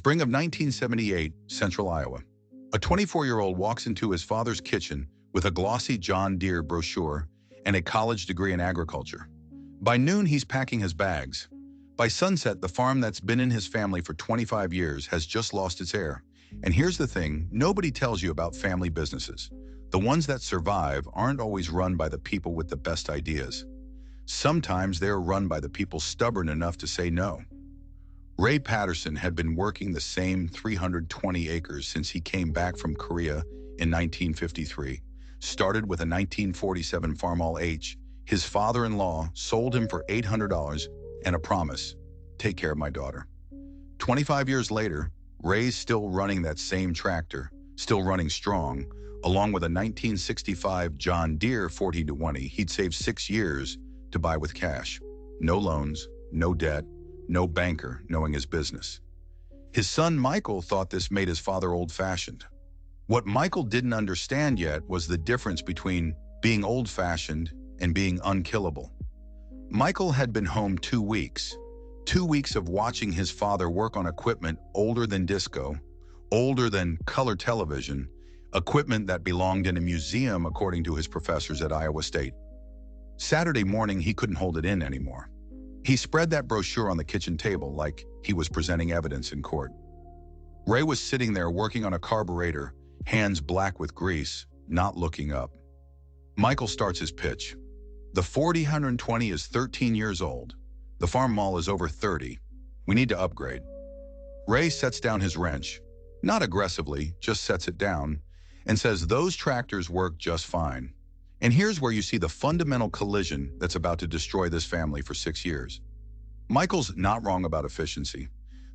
Spring of 1978, Central Iowa. A 24-year-old walks into his father's kitchen with a glossy John Deere brochure and a college degree in agriculture. By noon, he's packing his bags. By sunset, the farm that's been in his family for 25 years has just lost its heir. And here's the thing, nobody tells you about family businesses. The ones that survive aren't always run by the people with the best ideas. Sometimes they're run by the people stubborn enough to say no. Ray Patterson had been working the same 320 acres since he came back from Korea in 1953. Started with a 1947 Farmall H. His father-in-law sold him for $800 and a promise, take care of my daughter. 25 years later, Ray's still running that same tractor, still running strong, along with a 1965 John Deere 40-20 he'd saved 6 years to buy with cash. No loans, no debt, no banker knowing his business. His son Michael thought this made his father old-fashioned. What Michael didn't understand yet was the difference between being old-fashioned and being unkillable. Michael had been home 2 weeks. 2 weeks of watching his father work on equipment older than disco, older than color television, equipment that belonged in a museum according to his professors at Iowa State. Saturday morning, he couldn't hold it in anymore. He spread that brochure on the kitchen table like he was presenting evidence in court. Ray was sitting there working on a carburetor, hands black with grease, not looking up. Michael starts his pitch. The 40-120 is 13 years old. The Farmall is over 30. We need to upgrade. Ray sets down his wrench, not aggressively, just sets it down, and says those tractors work just fine. And here's where you see the fundamental collision that's about to destroy this family for 6 years. Michael's not wrong about efficiency.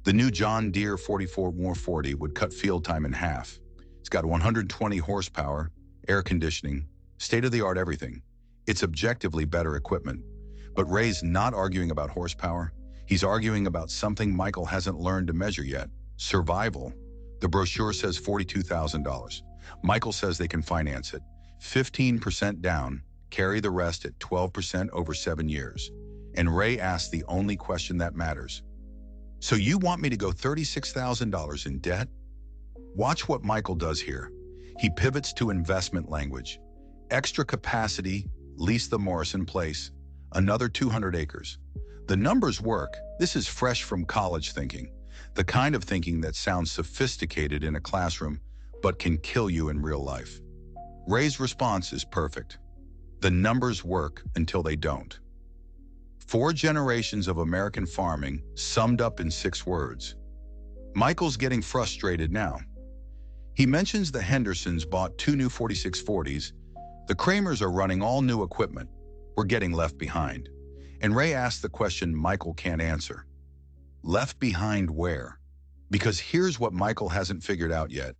The new John Deere 44-40 would cut field time in half. It's got 120 horsepower, air conditioning, state-of-the-art everything. It's objectively better equipment. But Ray's not arguing about horsepower. He's arguing about something Michael hasn't learned to measure yet: survival. The brochure says $42,000. Michael says they can finance it. 15% down, carry the rest at 12% over 7 years. And Ray asks the only question that matters. So you want me to go $36,000 in debt? Watch what Michael does here. He pivots to investment language. Extra capacity, lease the Morrison place, another 200 acres. The numbers work. This is fresh from college thinking, the kind of thinking that sounds sophisticated in a classroom, but can kill you in real life. Ray's response is perfect. The numbers work until they don't. 4 generations of American farming summed up in 6 words. Michael's getting frustrated now. He mentions the Hendersons bought 2 new 4640s. The Kramers are running all new equipment. We're getting left behind. And Ray asks the question Michael can't answer. Left behind where? Because here's what Michael hasn't figured out yet.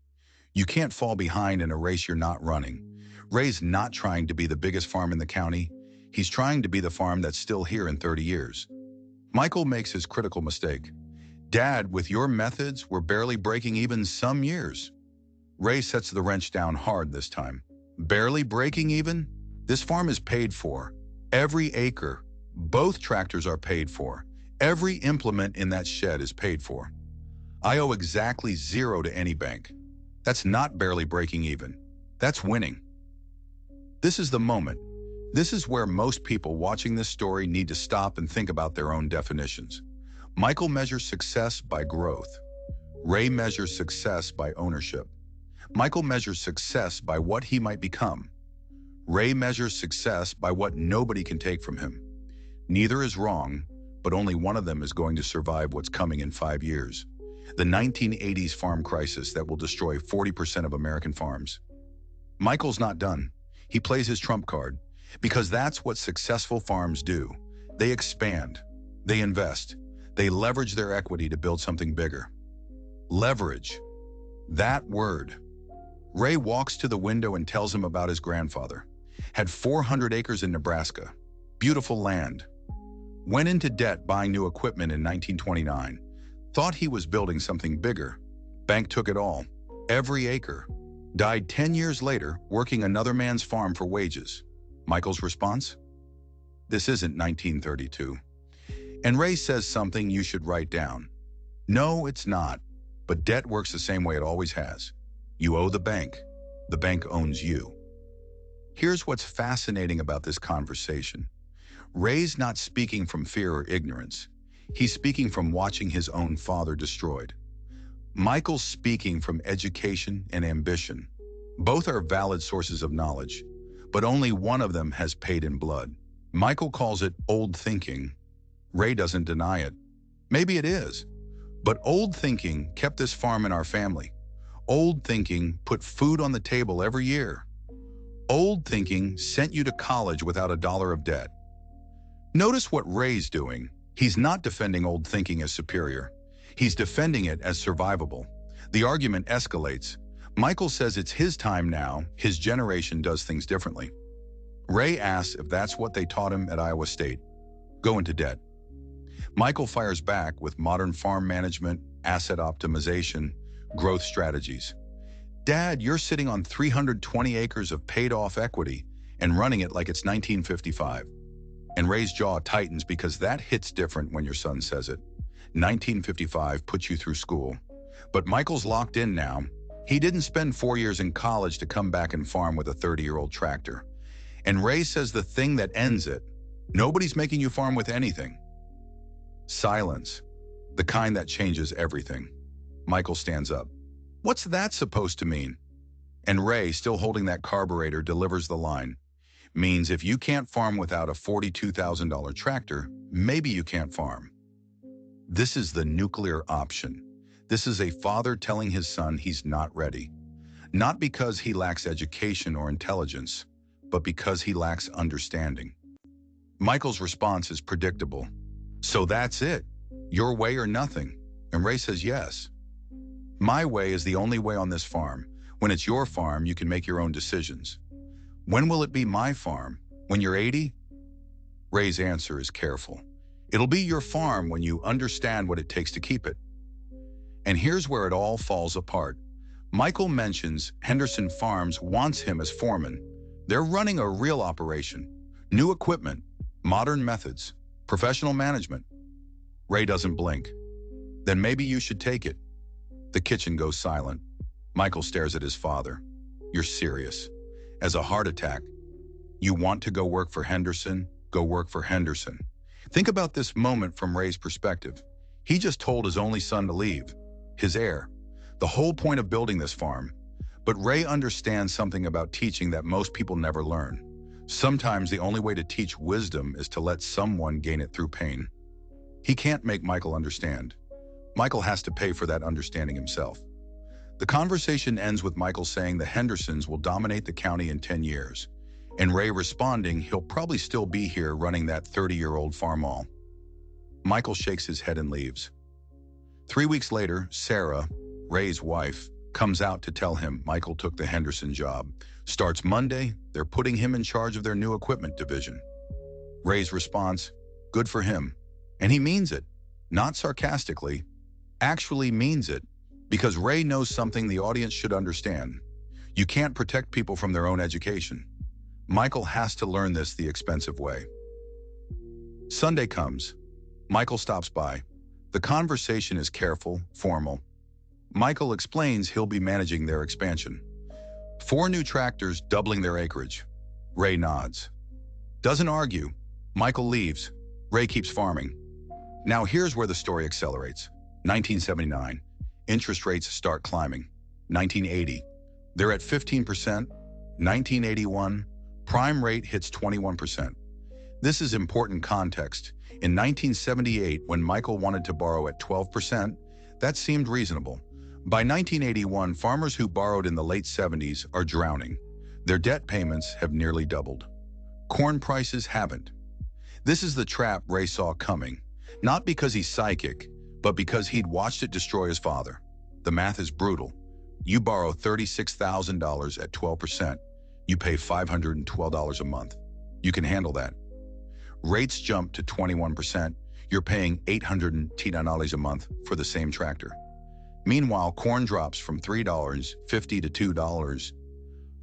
You can't fall behind in a race you're not running. Ray's not trying to be the biggest farm in the county. He's trying to be the farm that's still here in 30 years. Michael makes his critical mistake. Dad, with your methods, we're barely breaking even some years. Ray sets the wrench down hard this time. Barely breaking even? This farm is paid for. Every acre. Both tractors are paid for. Every implement in that shed is paid for. I owe exactly 0 to any bank. That's not barely breaking even. That's winning. This is the moment. This is where most people watching this story need to stop and think about their own definitions. Michael measures success by growth. Ray measures success by ownership. Michael measures success by what he might become. Ray measures success by what nobody can take from him. Neither is wrong, but only one of them is going to survive what's coming in 5 years. The 1980s farm crisis that will destroy 40% of American farms. Michael's not done. He plays his trump card, because that's what successful farms do. They expand, they invest, they leverage their equity to build something bigger. Leverage. That word. Ray walks to the window and tells him about his grandfather. Had 400 acres in Nebraska. Beautiful land. Went into debt buying new equipment in 1929. Thought he was building something bigger. Bank took it all. Every acre. Died 10 years later working another man's farm for wages. Michael's response? This isn't 1932. And Ray says something you should write down. No, it's not. But debt works the same way it always has. You owe the bank owns you. Here's what's fascinating about this conversation. Ray's not speaking from fear or ignorance. He's speaking from watching his own father destroyed. Michael's speaking from education and ambition. Both are valid sources of knowledge, but only one of them has paid in blood. Michael calls it old thinking. Ray doesn't deny it. Maybe it is, but old thinking kept this farm in our family. Old thinking put food on the table every year. Old thinking sent you to college without $1 of debt. Notice what Ray's doing. He's not defending old thinking as superior. He's defending it as survivable. The argument escalates. Michael says it's his time now, his generation does things differently. Ray asks if that's what they taught him at Iowa State. Go into debt. Michael fires back with modern farm management, asset optimization, growth strategies. Dad, you're sitting on 320 acres of paid-off equity and running it like it's 1955. And Ray's jaw tightens because that hits different when your son says it. 1955 put you through school. But Michael's locked in now. He didn't spend 4 years in college to come back and farm with a 30-year-old tractor. And Ray says the thing that ends it, nobody's making you farm with anything. Silence, the kind that changes everything. Michael stands up. What's that supposed to mean? And Ray, still holding that carburetor, delivers the line. Means if you can't farm without a $42,000 tractor, maybe you can't farm. This is the nuclear option. This is a father telling his son he's not ready. Not because he lacks education or intelligence, but because he lacks understanding. Michael's response is predictable. So that's it? Your way or nothing? And Ray says yes. My way is the only way on this farm. When it's your farm, you can make your own decisions. When will it be my farm? When you're 80? Ray's answer is careful. It'll be your farm when you understand what it takes to keep it. And here's where it all falls apart. Michael mentions Henderson Farms wants him as foreman. They're running a real operation. New equipment, modern methods, professional management. Ray doesn't blink. Then maybe you should take it. The kitchen goes silent. Michael stares at his father. You're serious. As a heart attack. You want to go work for Henderson? Go work for Henderson. Think about this moment from Ray's perspective. He just told his only son to leave. His heir. The whole point of building this farm. But Ray understands something about teaching that most people never learn. Sometimes the only way to teach wisdom is to let someone gain it through pain. He can't make Michael understand. Michael has to pay for that understanding himself. The conversation ends with Michael saying the Hendersons will dominate the county in 10 years, and Ray responding he'll probably still be here running that 30-year-old Farmall. Michael shakes his head and leaves. 3 weeks later, Sarah, Ray's wife, comes out to tell him Michael took the Henderson job. Starts Monday, they're putting him in charge of their new equipment division. Ray's response, good for him. And he means it, not sarcastically, actually means it, because Ray knows something the audience should understand. You can't protect people from their own education. Michael has to learn this the expensive way. Sunday comes. Michael stops by. The conversation is careful, formal. Michael explains he'll be managing their expansion. 4 new tractors doubling their acreage. Ray nods. Doesn't argue. Michael leaves. Ray keeps farming. Now here's where the story accelerates. 1979. Interest rates start climbing. 1980. They're at 15%. 1981. Prime rate hits 21%. This is important context. In 1978, when Michael wanted to borrow at 12%, that seemed reasonable. By 1981, farmers who borrowed in the late 70s are drowning. Their debt payments have nearly doubled. Corn prices haven't. This is the trap Ray saw coming, not because he's psychic, but because he'd watched it destroy his father. The math is brutal. You borrow $36,000 at 12%. You pay $512 a month. You can handle that. Rates jump to 21%. You're paying $810 a month for the same tractor. Meanwhile, corn drops from $3.50 to $2,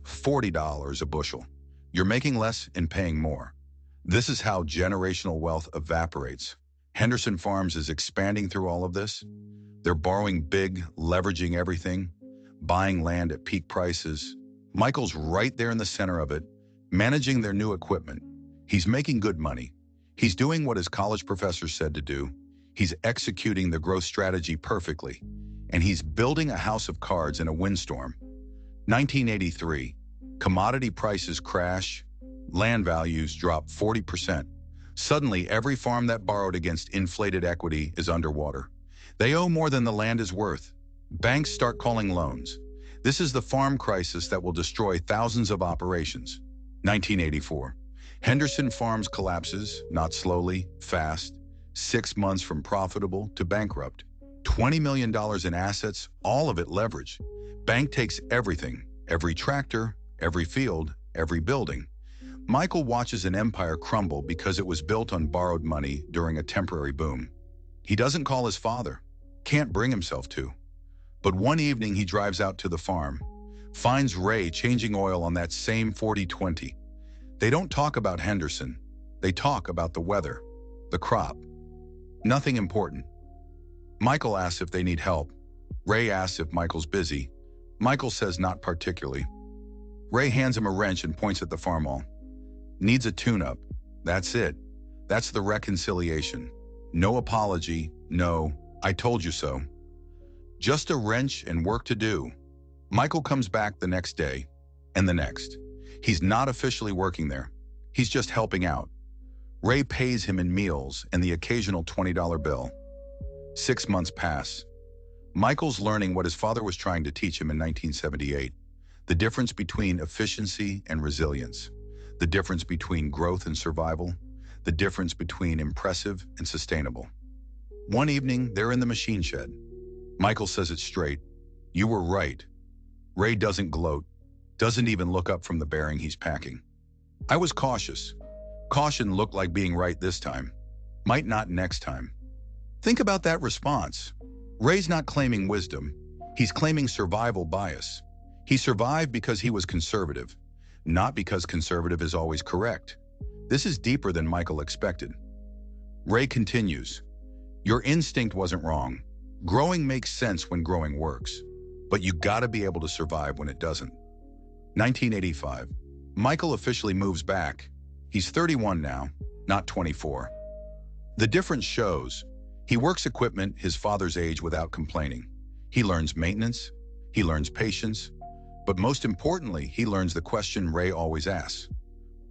$40 a bushel. You're making less and paying more. This is how generational wealth evaporates. Henderson Farms is expanding through all of this. They're borrowing big, leveraging everything, buying land at peak prices. Michael's right there in the center of it, managing their new equipment. He's making good money. He's doing what his college professor said to do. He's executing the growth strategy perfectly. And he's building a house of cards in a windstorm. 1983, commodity prices crash, land values drop 40%. Suddenly, every farm that borrowed against inflated equity is underwater. They owe more than the land is worth. Banks start calling loans. This is the farm crisis that will destroy thousands of operations. 1984. Henderson Farms collapses, not slowly, fast, 6 months from profitable to bankrupt. $20 million in assets, all of it leveraged. Bank takes everything, every tractor, every field, every building. Michael watches an empire crumble because it was built on borrowed money during a temporary boom. He doesn't call his father, can't bring himself to. But one evening he drives out to the farm, finds Ray changing oil on that same 40-20. They don't talk about Henderson, they talk about the weather, the crop. Nothing important. Michael asks if they need help. Ray asks if Michael's busy. Michael says not particularly. Ray hands him a wrench and points at the Farmall. Needs a tune-up. That's it. That's the reconciliation. No apology, no, I told you so. Just a wrench and work to do. Michael comes back the next day, and the next. He's not officially working there. He's just helping out. Ray pays him in meals and the occasional $20 bill. 6 months pass. Michael's learning what his father was trying to teach him in 1978. The difference between efficiency and resilience. The difference between growth and survival. The difference between impressive and sustainable. One evening, they're in the machine shed. Michael says it straight. You were right. Ray doesn't gloat, doesn't even look up from the bearing he's packing. I was cautious. Caution looked like being right this time. Might not next time. Think about that response. Ray's not claiming wisdom. He's claiming survival bias. He survived because he was conservative, not because conservative is always correct. This is deeper than Michael expected. Ray continues, your instinct wasn't wrong. Growing makes sense when growing works, but you gotta be able to survive when it doesn't. 1985. Michael officially moves back. He's 31 now, not 24. The difference shows. He works equipment his father's age without complaining. He learns maintenance, he learns patience, but most importantly, he learns the question Ray always asks.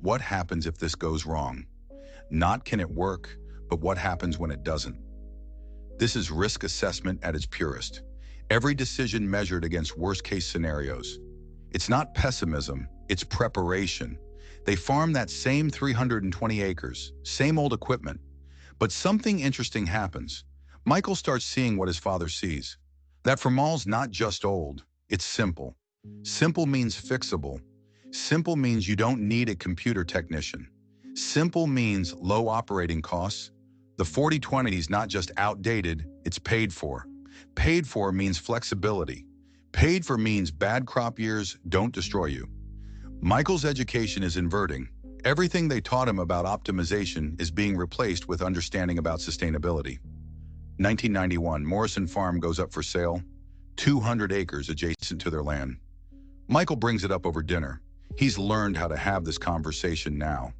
What happens if this goes wrong? Not can it work, but what happens when it doesn't? This is risk assessment at its purest. Every decision measured against worst-case scenarios. It's not pessimism, it's preparation. They farm that same 320 acres, same old equipment. But something interesting happens. Michael starts seeing what his father sees. That Farmall's not just old, it's simple. Simple means fixable. Simple means you don't need a computer technician. Simple means low operating costs. The 40-20 is not just outdated, it's paid for. Paid for means flexibility. Paid for means bad crop years don't destroy you. Michael's education is inverting. Everything they taught him about optimization is being replaced with understanding about sustainability. 1991, Morrison Farm goes up for sale, 200 acres adjacent to their land. Michael brings it up over dinner. He's learned how to have this conversation now.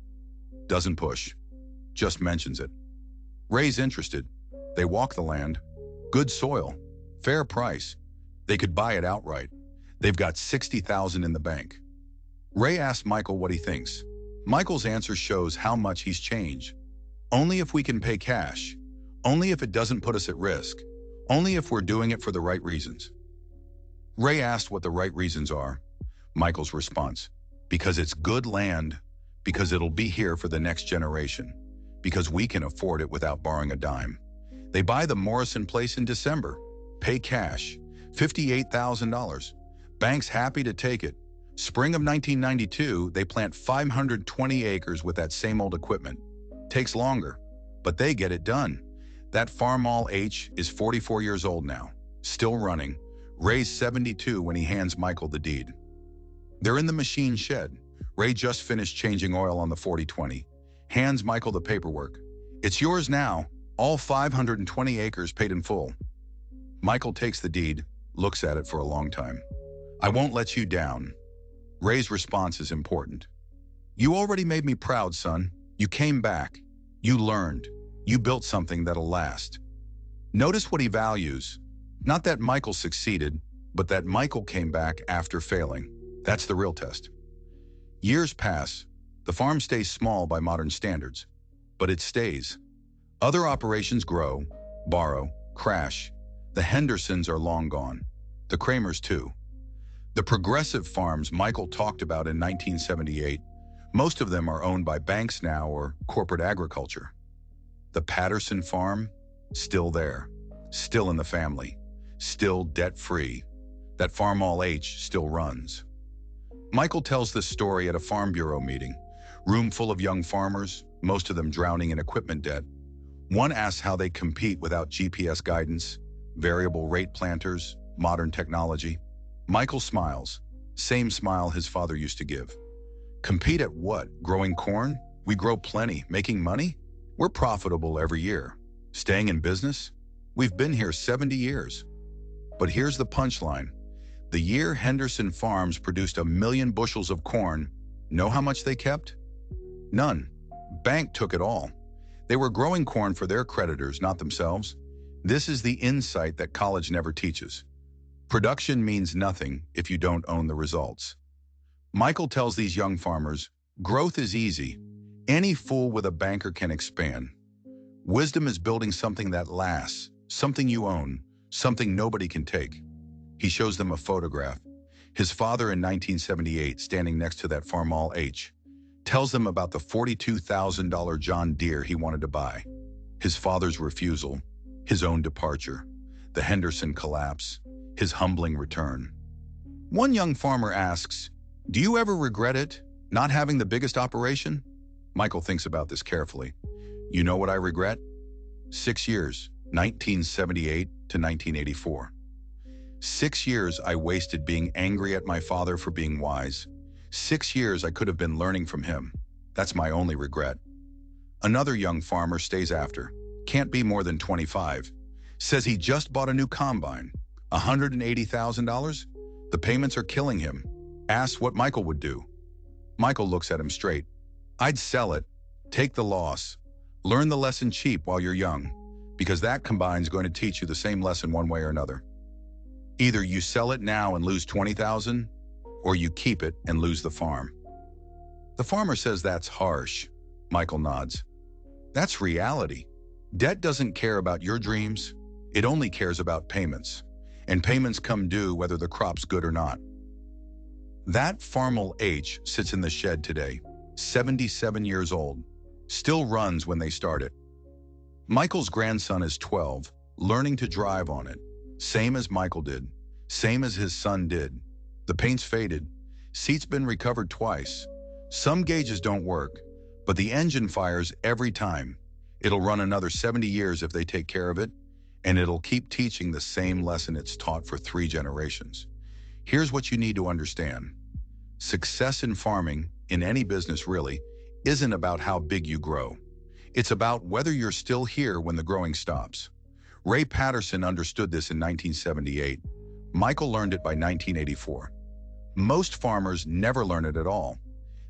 Doesn't push, just mentions it. Ray's interested. They walk the land. Good soil, fair price. They could buy it outright. They've got $60,000 in the bank. Ray asks Michael what he thinks. Michael's answer shows how much he's changed. Only if we can pay cash. Only if it doesn't put us at risk. Only if we're doing it for the right reasons. Ray asked what the right reasons are. Michael's response, because it's good land, because it'll be here for the next generation, because we can afford it without borrowing a dime. They buy the Morrison place in December, pay cash, $58,000. Bank's happy to take it. Spring of 1992, they plant 520 acres with that same old equipment. Takes longer, but they get it done. That Farmall H is 44 years old now, still running. Ray's 72 when he hands Michael the deed. They're in the machine shed. Ray just finished changing oil on the 40-20. Hands Michael the paperwork. It's yours now. All 520 acres paid in full. Michael takes the deed, looks at it for a long time. I won't let you down. Ray's response is important. You already made me proud, son. You came back. You learned. You built something that'll last. Notice what he values. Not that Michael succeeded, but that Michael came back after failing. That's the real test. Years pass. The farm stays small by modern standards, but it stays. Other operations grow, borrow, crash. The Hendersons are long gone. The Kramers too. The progressive farms Michael talked about in 1978, most of them are owned by banks now or corporate agriculture. The Patterson farm, still there, still in the family, still debt-free. That Farmall H still runs. Michael tells this story at a Farm Bureau meeting. Room full of young farmers, most of them drowning in equipment debt. One asks how they compete without GPS guidance, variable rate planters, modern technology. Michael smiles, same smile his father used to give. Compete at what? Growing corn? We grow plenty. Making money? We're profitable every year. Staying in business? We've been here 70 years. But here's the punchline. The year Henderson Farms produced 1 million bushels of corn, know how much they kept? None. Bank took it all. They were growing corn for their creditors, not themselves. This is the insight that college never teaches. Production means nothing if you don't own the results. Michael tells these young farmers, growth is easy. Any fool with a banker can expand. Wisdom is building something that lasts, something you own, something nobody can take. He shows them a photograph. His father in 1978 standing next to that Farmall H. Tells them about the $42,000 John Deere he wanted to buy. His father's refusal, his own departure, the Henderson collapse, his humbling return. One young farmer asks, do you ever regret it, not having the biggest operation? Michael thinks about this carefully. You know what I regret? 6 years, 1978 to 1984. 6 years I wasted being angry at my father for being wise. 6 years I could have been learning from him. That's my only regret. Another young farmer stays after. Can't be more than 25. Says he just bought a new combine. $180,000? The payments are killing him. Asks what Michael would do. Michael looks at him straight. I'd sell it. Take the loss. Learn the lesson cheap while you're young, because that combine's going to teach you the same lesson one way or another. Either you sell it now and lose $20,000, or you keep it and lose the farm. The farmer says that's harsh. Michael nods. That's reality. Debt doesn't care about your dreams. It only cares about payments. And payments come due whether the crop's good or not. That Farmall H sits in the shed today, 77 years old. Still runs when they start it. Michael's grandson is 12, learning to drive on it. Same as Michael did. Same as his son did. The paint's faded. Seat's been recovered twice. Some gauges don't work, but the engine fires every time. It'll run another 70 years if they take care of it, and it'll keep teaching the same lesson it's taught for 3 generations. Here's what you need to understand. Success in farming, in any business really, isn't about how big you grow. It's about whether you're still here when the growing stops. Ray Patterson understood this in 1978. Michael learned it by 1984. Most farmers never learn it at all.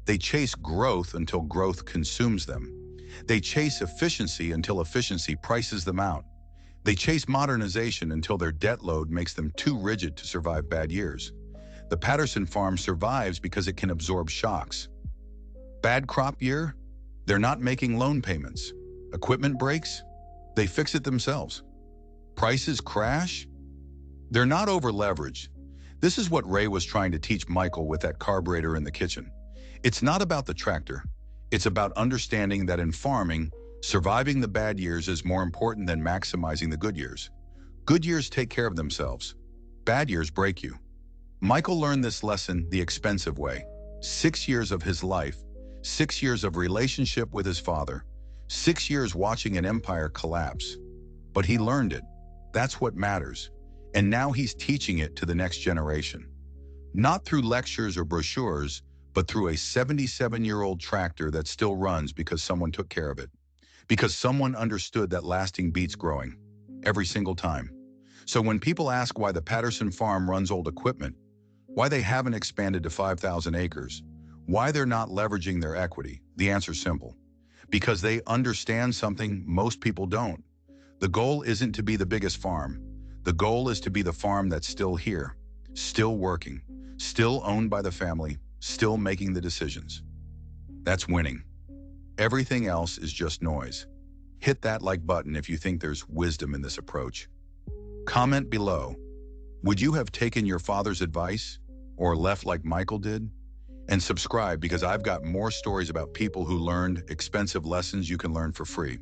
They chase growth until growth consumes them. They chase efficiency until efficiency prices them out. They chase modernization until their debt load makes them too rigid to survive bad years. The Patterson farm survives because it can absorb shocks. Bad crop year? They're not making loan payments. Equipment breaks? They fix it themselves. Prices crash? They're not over-leveraged. This is what Ray was trying to teach Michael with that carburetor in the kitchen. It's not about the tractor. It's about understanding that in farming, surviving the bad years is more important than maximizing the good years. Good years take care of themselves. Bad years break you. Michael learned this lesson the expensive way. 6 years of his life, 6 years of relationship with his father, 6 years watching an empire collapse. But he learned it. That's what matters. And now he's teaching it to the next generation. Not through lectures or brochures, but through a 77-year-old tractor that still runs because someone took care of it. because someone understood that lasting beats growing every single time. So when people ask why the Patterson farm runs old equipment, why they haven't expanded to 5,000 acres, why they're not leveraging their equity, the answer's simple. Because they understand something most people don't. The goal isn't to be the biggest farm. The goal is to be the farm that's still here, still working, still owned by the family, still making the decisions. That's winning. Everything else is just noise. Hit that like button if you think there's wisdom in this approach. Comment below. Would you have taken your father's advice or left like Michael did? And subscribe because I've got more stories about people who learned expensive lessons you can learn for free.